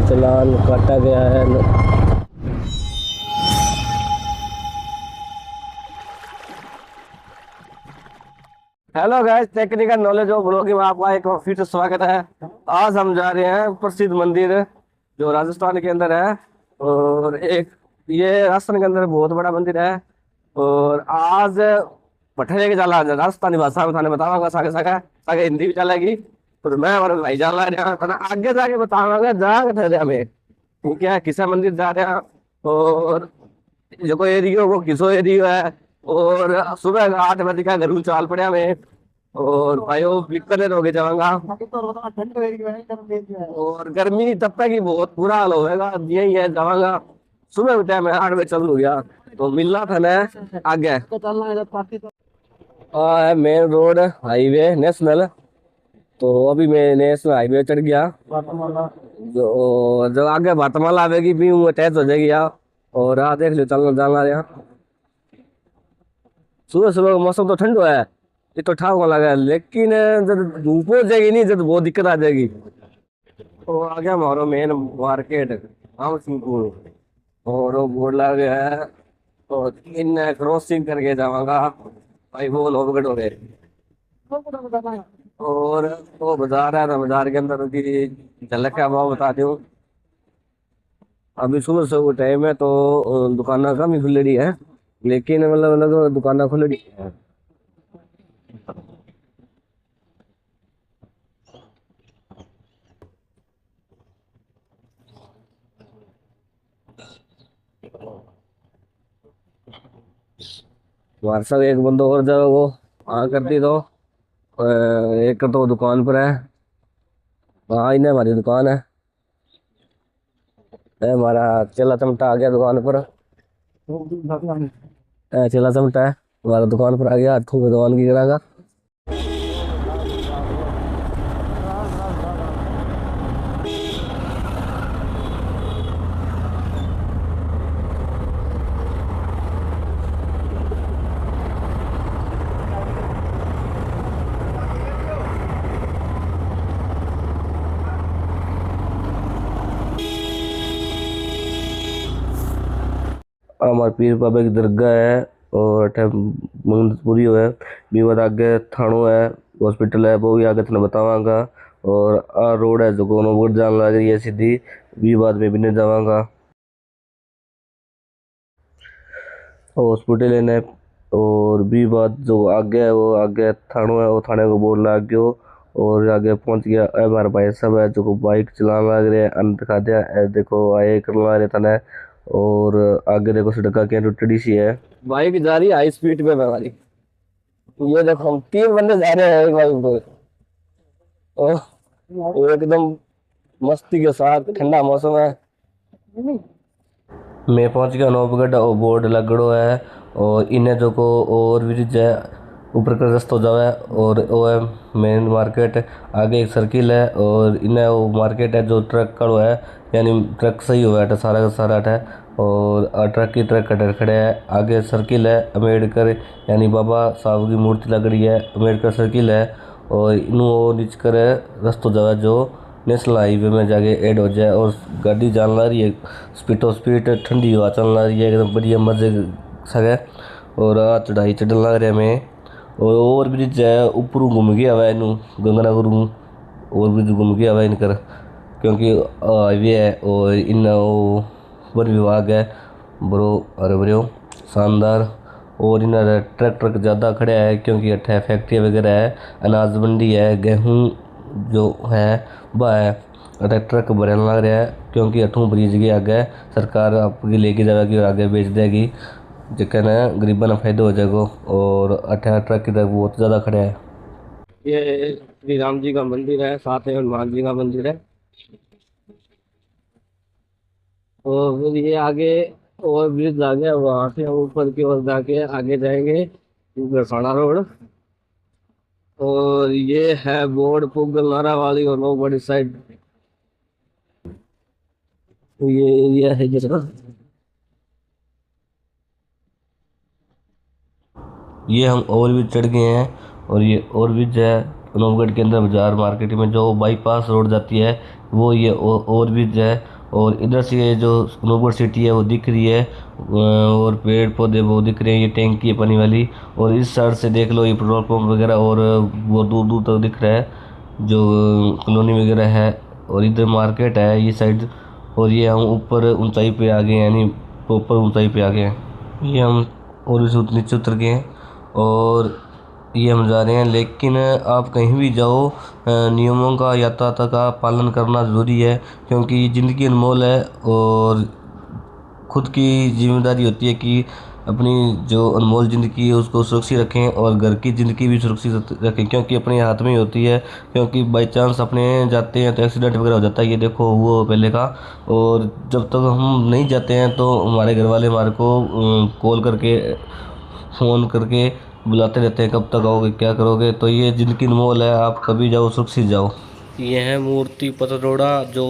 भाई चालान काटा गया है। Hello guys, technical knowledge of blogging में आपका एक बार फिर से स्वागत है। आज हम जा रहे हैं प्रसिद्ध मंदिर जो राजस्थान के अंदर है। और एक ये राजस्थान के अंदर बहुत बड़ा मंदिर है। और आज भट्टे के जाला राजस्थानी भाषा में थाने बतावांगा, सागे सागे सागे हिंदी भी चलेगी। तो मैं और भाई जा रहे हैं, थाने आगे जाके बतावांगा जा के ठहरे हमें ठीक है किसा मंदिर जा रहे हैं। और जो कोई एरियो वो किसो एरियो है। और सुबह 8 बजे का घर चाल पड़े हमें। और भाई वो बिकने हो गए जाऊंगा। और गर्मी तपेगी बहुत बुरा हाल होएगा, यही है जाऊंगा। सुबह उठे मैं 8 बजे चल गया तो मिलना था ना आगे। है मेन रोड हाईवे नेशनल। तो अभी मैं नेशनल हाईवे चढ़ गया। जो आगे भातमाला आवेगी भी वो अटैच हो जाएगी यार। और देख लो चलना जाना यहाँ। सुबह सुबह का मौसम तो ठंडो है, ये तो ठाक लगा है, लेकिन जब धूप हो जाएगी नहीं जब बहुत दिक्कत आ जाएगी। तो आ गया हमारा मेन मार्केट हम सिंहपुर। और वो बोर्ड लगा गया है। तो इन क्रॉसिंग करके जाऊंगा भाई, वो लोग हो गए। और वो बाजार है ना, बाजार के अंदर की झलक का भाव बता दूं। अभी सुबह सुबह टाइम है तो दुकानें कम ही खुल रही है, लेकिन मतलब दुकानें खुल रही है। हमारे साथ एक बंदा और जाओ वो हाँ करती तो एक तो दुकान पर है। हाँ इन्हें हमारी दुकान है। हमारा चेला चमटा आ गया दुकान पर। चेला चमटा है हमारा दुकान पर आ गया, हाथों में दुकान की करागा। हमारे पीर बाबा की दरगाह है। और अठे मंगत पूरी है। बी बाद आगे थानो है, हॉस्पिटल है, वो भी आगे थने बतावांगा। और आ रोड है जो कोनो बोर्ड जान लग रही है सीधी, बी बाद में भी नहीं जावांगा। हॉस्पिटल है। और बी बाद जो आगे है वो आगे थानो है, वो थाने को बोर्ड लाग गयो। और आगे पहुंच गया। हमारे भाई सब है जो बाइक चलाने लग रहे हैं, अन दिखा दिया देखो आए करने रहे थाने। और आगे देखो सड़क के टुटड़ी सी है, बाइक जा रही है हाई स्पीड पे हमारी। ये देखो हम 3 बंदे जा रहे हैं बाइक पे। और वो एकदम मस्ती के साथ, ठंडा मौसम है। मैं पहुंच गया नौबगढ़ और बोर्ड लगड़ो है। और इन्हें जो को और ब्रिज है ऊपर का रास्ता जावे। और वो है मेन मार्केट। आगे एक सर्किल है और इन्हें वो मार्केट है जो ट्रक कड़ो है, यानी ट्रक सही हुआ है सारा का सारा है। और ट्रक की ट्रक कटर खड़े है। आगे सर्किल है अम्बेडकर, यानी बाबा साहब की मूर्ति लग रही है, अम्बेडकर सर्किल है। और इनू नीच कर रास्ता जावे जो नेशनल हाईवे में जाके ऐड हो जाए। और गाड़ी जान ला रही है स्पीडो स्पीड, ठंडी हवा चल रही है एकदम बढ़िया मजे सके। और चढ़ाई चढ़ने लग रहा है मैं। और ओवर ब्रिज है ऊपर घूम गया हुआ है इनू गंगानगर ओवर ब्रिज घूम गया हुआ है इनकर, क्योंकि हाईवे है। और इन वन विभाग है बड़ो अरे बड़ो शानदार। और इन ट्रक ज़्यादा खड़े है क्योंकि अठे फैक्ट्री वगैरह है, अनाज मंडी है, गेहूँ जो है वह है। अठे ट्रक भरने लग रहा है क्योंकि अठू ब्रिज के आगे सरकार आपकी लेके जाएगी और आगे बेच देगी, जिसके ने गरीबों ने फायदा हो जाएगा। और अठे ट्रक की तरफ बहुत ज़्यादा खड़े है। ये श्री राम जी का मंदिर है, साथ में हनुमान जी का मंदिर है। और फिर ये आगे और ब्रिज आ गया, वहां से हम ऊपर की ओर जाके आगे जाएंगे बरसाना रोड। और ये है बोर्ड पुगल नारा वाली और नो बड़ी साइड। ये एरिया है जरा। ये हम ओवर ब्रिज चढ़ गए हैं। और ये ओवर ब्रिज है नवगढ़ के अंदर बाजार मार्केट में जो बाईपास रोड जाती है वो ये ओवरब्रिज है। और इधर से ये जो नवगढ़ सिटी है वो दिख रही है, और पेड़ पौधे वो दिख रहे हैं, ये टैंकी है पानी वाली। और इस साइड से देख लो ये पेट्रोल पंप वगैरह, और वो दूर दूर तक दिख रहा है जो कॉलोनी वगैरह है। और इधर मार्केट है ये साइड। और ये हम ऊपर ऊंचाई पे आ गए हैं, यानी प्रॉपर ऊंचाई पे आ गए हैं। ये हम और इसे नीचे उतर गए हैं और ये हम जा रहे हैं। लेकिन आप कहीं भी जाओ, नियमों का यातायात का पालन करना ज़रूरी है, क्योंकि ज़िंदगी अनमोल है। और खुद की जिम्मेदारी होती है कि अपनी जो अनमोल ज़िंदगी है उसको सुरक्षित रखें, और घर की ज़िंदगी भी सुरक्षित रखें, क्योंकि अपने हाथ में ही होती है। क्योंकि बाई चांस अपने जाते हैं तो एक्सीडेंट वगैरह हो जाता है, ये देखो हुआ पहले का। और जब तक हम नहीं जाते हैं तो हमारे घर वाले हमारे को कॉल करके फ़ोन करके बुलाते रहते हैं, कब तक आओगे क्या करोगे। तो ये ज़िंदगी अनमोल है, आप कभी जाओ सुरक्षित जाओ। यह है मूर्ति पतरोड़ा जो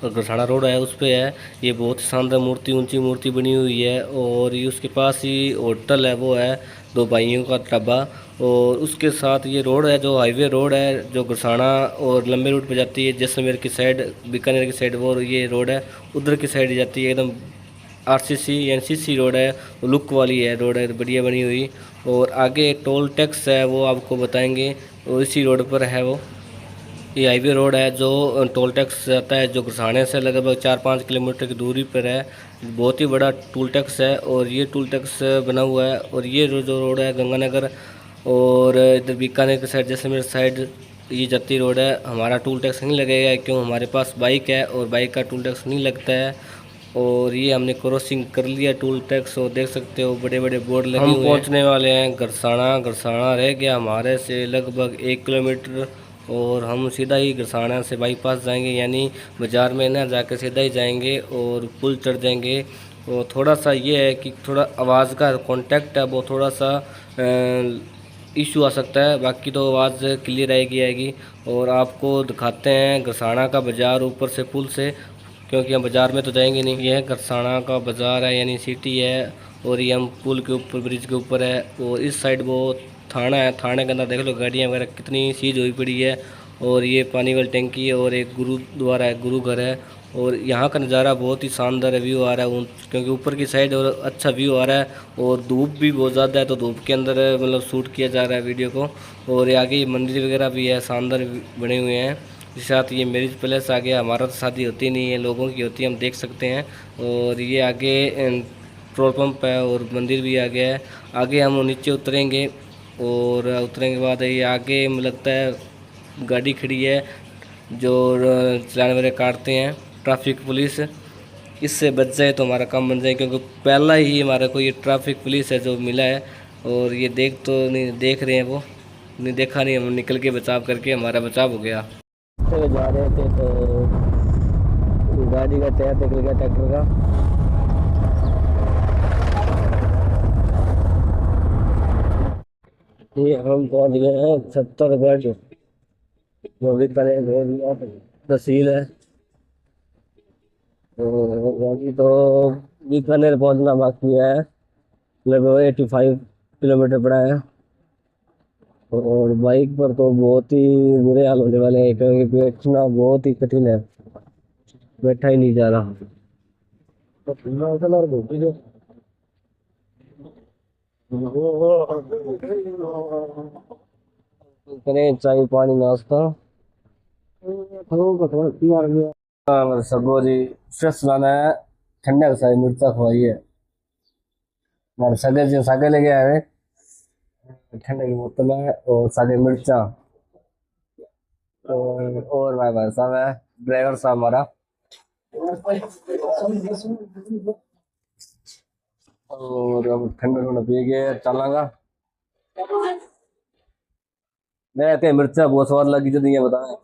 गरसाना रोड है उस पे है। ये बहुत ही शानदार मूर्ति, ऊंची मूर्ति बनी हुई है। और ये उसके पास ही होटल है, वो है दो भाइयों का ढाबा। और उसके साथ ये रोड है जो हाईवे रोड है जो गरसाना और लंबे रूट पे जाती है, जैसलमेर की साइड, बीकानेर की साइड, वो ये रोड है उधर की साइड जाती है। एकदम आरसीसी एनसीसी रोड है, लुक वाली है रोड है, बढ़िया बनी हुई। और आगे टोल टैक्स है वो आपको बताएंगे, और इसी रोड पर है वो। ये हाईवे रोड है जो टोल टैक्स आता है, जो गुरसाने से लगभग 4-5 किलोमीटर की दूरी पर है। बहुत ही बड़ा टोल टैक्स है, और ये टोल टैक्स बना हुआ है। और ये जो रोड है गंगानगर और इधर बीकानेर की साइड, जैसलमेर साइड, ये जाती रोड है। हमारा टोल टैक्स नहीं लगेगा क्यों हमारे पास बाइक है, और बाइक का टोल टैक्स नहीं लगता है। और ये हमने क्रॉसिंग कर लिया टोल टैक्स, और देख सकते हो बड़े बड़े बोर्ड लगे हुए हैं। हम पहुंचने वाले हैं गरसाना। गरसाना रह गया हमारे से लगभग 1 किलोमीटर, और हम सीधा ही गरसाना से बाईपास जाएंगे, यानी बाज़ार में ना जाकर सीधा ही जाएंगे और पुल चढ़ जाएंगे। और थोड़ा सा ये है कि थोड़ा आवाज़ का कॉन्टैक्ट है वो थोड़ा सा इशू आ सकता है, बाकी तो आवाज़ क्लियर आएगी। और आपको दिखाते हैं गरसाना का बाज़ार ऊपर से पुल से, क्योंकि हम बाज़ार में तो जाएंगे नहीं। ये गरसाना का बाज़ार है यानी सिटी है, और ये हम पुल के ऊपर, ब्रिज के ऊपर है। और इस साइड वो थाना है, थाने के अंदर देख लो गाड़ियाँ वगैरह कितनी सीज हुई पड़ी है। और ये पानी वाली टंकी है, और एक गुरुद्वारा है, गुरु घर है। और यहाँ का नज़ारा बहुत ही शानदार व्यू आ रहा है क्योंकि ऊपर की साइड और अच्छा व्यू आ रहा है। और धूप भी बहुत ज़्यादा है, तो धूप के अंदर मतलब शूट किया जा रहा है वीडियो को। और ये आगे मंदिर वगैरह भी है, शानदार बने हुए हैं। इसके साथ ये मैरिज पैलेस आ गया। हमारा तो शादी होती नहीं है, लोगों की होती है, हम देख सकते हैं। और ये आगे पेट्रोल पंप है, और मंदिर भी आ गया है। आगे हम नीचे उतरेंगे, और उतरने के बाद ये आगे मुझे लगता है गाड़ी खड़ी है जो चालान वगैरह काटते हैं, ट्रैफिक पुलिस। इससे बच जाए तो हमारा काम बन जाए, क्योंकि पहला ही हमारा को ये ट्रैफिक पुलिस है जो मिला है। और ये देख तो नहीं देख रहे हैं, वो नहीं देखा नहीं, हम निकल के बचाव करके हमारा बचाव हो गया। जा रहे थे तो गाड़ी का टायर निकल गया ट्रैक्टर का। ये हम पहुंच गए हैं छत्तरगढ़, जो भी करें तहसील है। तो अभी तो बीकानेर पहुंचना बाकी है, लगभग 85 किलोमीटर पड़ा है। और बाइक पर तो बहुत ही बुरे हाल होने वाले हैं, क्योंकि बैठना बहुत ही कठिन है, बैठा ही नहीं जा रहा। तो करें चाय पानी नाश्ता। हाँ मेरे सगो जी फ्रेश लाना है, ठंडा का सारी मिर्चा खवाई है। हमारे सगे जी सागे लेके आए हैं, ठंडे की बोतल है और सागे मिर्चा। और भाई भाई साहब है, ड्राइवर साहब हमारा। और अब ठंडा ठंडा पी के चलांगा। मैं क्या मिर्चा बहुत स्वाद लगी जो नहीं है बताए।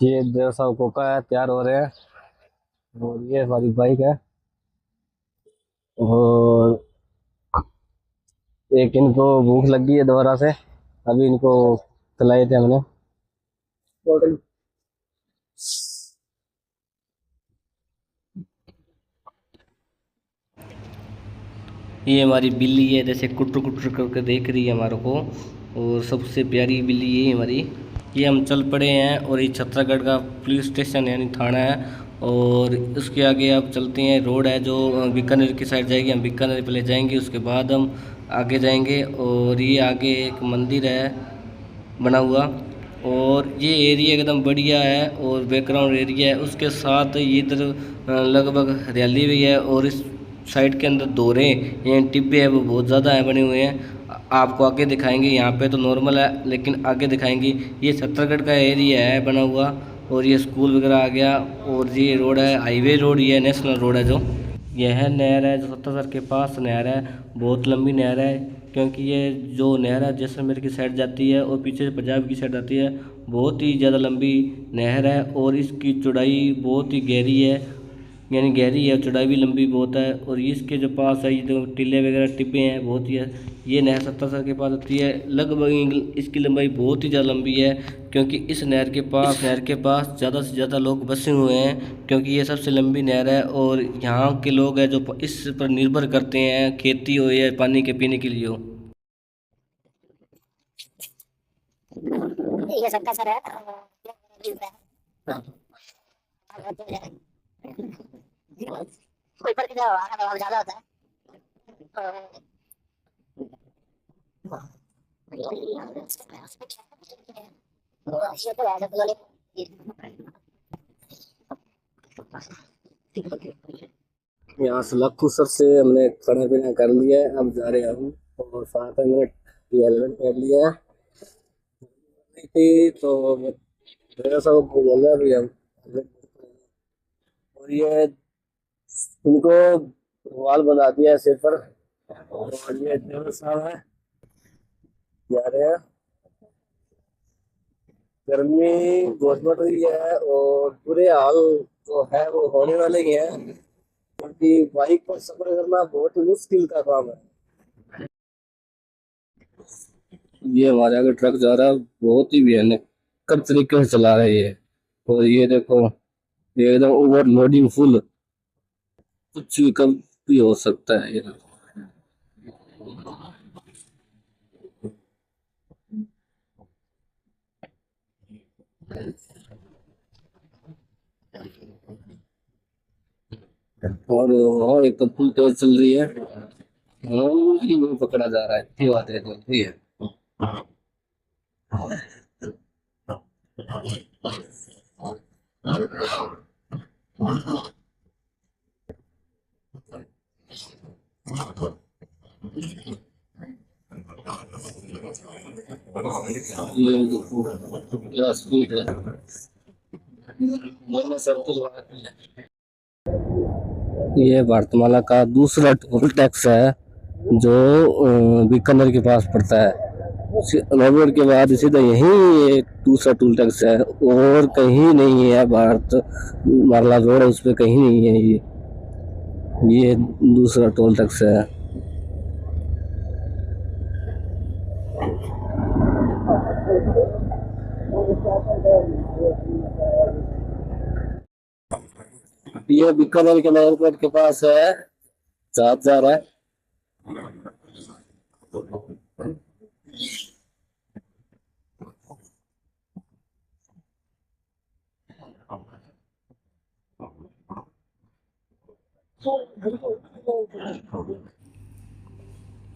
ये ड्राइवर साहब कोका है, तैयार हो रहे हैं। और ये हमारी बाइक है। और एक इनको भूख लगी है दोबारा से, अभी इनको खिलाए थे हमने। ये हमारी बिल्ली है, जैसे कुटर कुटर करके देख रही है हमारे को, और सबसे प्यारी बिल्ली ये हमारी। ये हम चल पड़े हैं और ये छत्तीसगढ़ का पुलिस स्टेशन यानी थाना है। और उसके आगे आप चलते हैं, रोड है जो बीकानेर की साइड जाएगी, हम बीकानेर पहले जाएंगे उसके बाद हम आगे जाएंगे। और ये आगे एक मंदिर है बना हुआ, और ये एरिया एकदम बढ़िया है और बैकग्राउंड एरिया है। उसके साथ ये इधर लगभग हरियाली भी है, और इस साइड के अंदर दोरे यानी टिब्बे है वो बहुत ज़्यादा है बने हुए हैं। आपको आगे दिखाएंगे, यहाँ पे तो नॉर्मल है लेकिन आगे दिखाएंगे। ये छत्तीसगढ़ का एरिया है बना हुआ, और ये स्कूल वगैरह आ गया। और ये रोड है, हाईवे रोड, ये नेशनल रोड है जो। यह नहर है जो छत्तीसगढ़ के पास नहर है, बहुत लंबी नहर है, क्योंकि ये जो नहर है जैसलमेर की साइड जाती है और पीछे पंजाब की साइड जाती है। बहुत ही ज़्यादा लंबी नहर है और इसकी चौड़ाई बहुत ही गहरी है, यानी गहरी है, चौड़ाई भी लंबी बहुत है। और इसके जो पास है ये जो टीले वगैरह टिब्बे हैं बहुत ही है। ये नहर छत्तीसगढ़ के पास आती है, लगभग इसकी लंबाई बहुत ही ज़्यादा लंबी है, क्योंकि इस नहर के पास ज़्यादा से ज़्यादा लोग बसे हुए हैं, क्योंकि ये सबसे लंबी नहर है। और यहाँ के लोग हैं जो इस पर निर्भर करते हैं, खेती हो या पानी के पीने के लिए हो। ये सबका सर है। ऊपर की जो हवा का दबाव ज्यादा होता है, ये तो ऐसा तो यहाँ से लखू सर से हमने खाना पीना कर लिया है, अब जा रहे हैं हम। और साथ में मैंने हेलमेट पहन लिया है थी, तो मेरा सब बोल रहा है अभी हम। और ये इनको वाल बना दिया है सिर पर, और ये ड्राइवर साहब है, जा रहे हैं। गर्मी बहुत बढ़ रही है और बुरे हाल जो है वो होने वाले ही हैं, क्योंकि बाइक पर सफर करना बहुत ही मुश्किल का काम है। ये हमारे आगे ट्रक जा रहा है, बहुत ही भयंकर तरीके से चला रहा है ये। और ये देखो, ये एकदम ओवरलोडिंग फुल, कुछ भी कब भी हो सकता है ये। और एक तो फुल तेज चल रही है, वो पकड़ा जा रहा है, ये बात है ये है। ये देखो क्या स्पीड है, मैंने सब कुछ बात है। ये भारतमाला का दूसरा टोल टैक्स है जो बीकानेर के पास पड़ता है। रोड के बाद सीधा यही एक दूसरा टोल टैक्स है, और कहीं नहीं है। भारत मारला रोड है उस पर कहीं नहीं है ये दूसरा टोल टैक्स है। ये बीकानेर के एयरपोर्ट के पास है, साथ जा रहा है।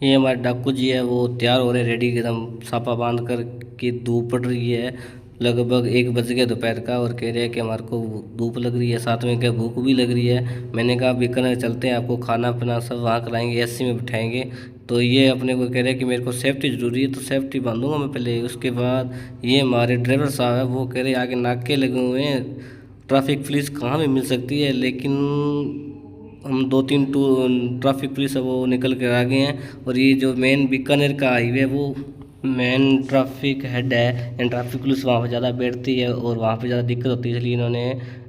ये हमारे डाकू जी है, वो तैयार हो रहे, रेडी एकदम सापा बांध कर के। धूप पड़ रही है, लगभग 1 बज गया दोपहर का, और कह रहे हैं कि हमारे को धूप लग रही है, साथ में क्या भूख भी लग रही है। मैंने कहा बीकानेर चलते हैं, आपको खाना पीना सब वहाँ खिलाएंगे, एसी में बिठाएंगे। तो ये अपने को कह रहे हैं कि मेरे को सेफ्टी ज़रूरी है, तो सेफ्टी बांधूंगा मैं पहले। उसके बाद ये हमारे ड्राइवर साहब है, वो कह रहे आगे नाके लगे हुए हैं, ट्रैफिक पुलिस कहाँ में मिल सकती है। लेकिन हम 2-3 ट्रैफिक पुलिस है वो निकल कर आ गए हैं। और ये जो मेन बीकानेर का हाईवे है वो मेन ट्रैफिक हेड है, एंड ट्रैफिक पुलिस वहाँ पे ज़्यादा बैठती है और वहाँ पे ज़्यादा दिक्कत होती है, इसलिए इन्होंने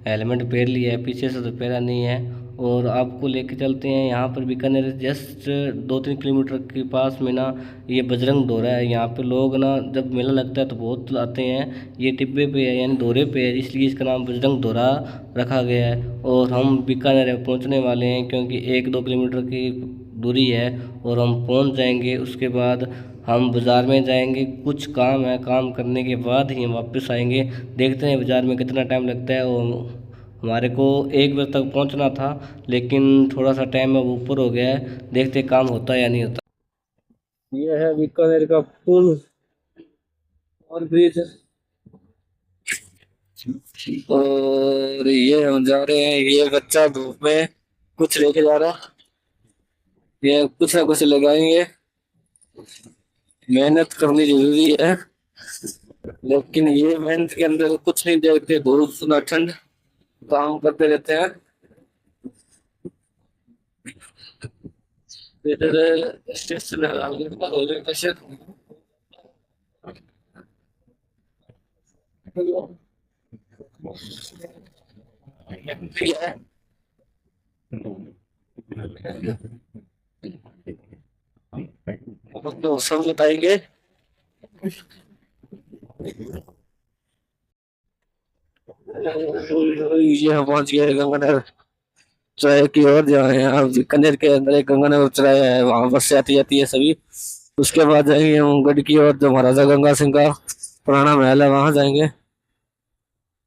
हेलमेट पहन लिया है, पीछे से तो पहना नहीं है। और आपको लेके चलते हैं यहाँ पर बीकानेर जस्ट 2-3 किलोमीटर के पास में ना, ये बजरंग दौरा है। यहाँ पे लोग ना जब मेला लगता है तो बहुत आते हैं। ये टिब्बे पे है यानी दौरे पे है, इसलिए इसका नाम बजरंग दौरा रखा गया है। और हम बीकानेर पहुँचने वाले हैं, क्योंकि 1-2 किलोमीटर की दूरी है और हम पहुंच जाएंगे। उसके बाद हम बाज़ार में जाएंगे, कुछ काम है, काम करने के बाद ही हम वापस आएंगे। देखते हैं बाज़ार में कितना टाइम लगता है। और हमारे को 1 बजे तक पहुंचना था, लेकिन थोड़ा सा टाइम अब ऊपर हो गया है, देखते हैं काम होता है या नहीं होता। ये है बीकानेर का पुल और ब्रिज, और ये हम जा रहे हैं। ये बच्चा धूप में कुछ लेके जा रहा है, ये कुछ ना कुछ लगाएंगे। मेहनत करनी जरूरी है, लेकिन ये मेहनत के अंदर कुछ नहीं देखते, धूप ना ठंड, काम करते रहते हैं। इधर स्टेशन है, रेलवे स्टेशन। तो सब बताएंगे। ये हम पहुंच गए गंगानगर चौराहे की ओर, जहाँ है आप बीकानेर के अंदर एक गंगानगर चौराहा है, वहां बस से आती जाती है सभी। उसके बाद जाएंगे हम गढ़ की ओर, जो महाराजा गंगा सिंह का पुराना महल है, वहां जाएंगे।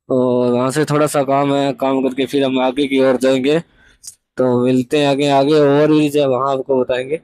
और वहां से थोड़ा सा काम है, काम करके फिर हम आगे की ओर जाएंगे। तो मिलते हैं आगे। आगे और भी है, वहां आपको बताएंगे।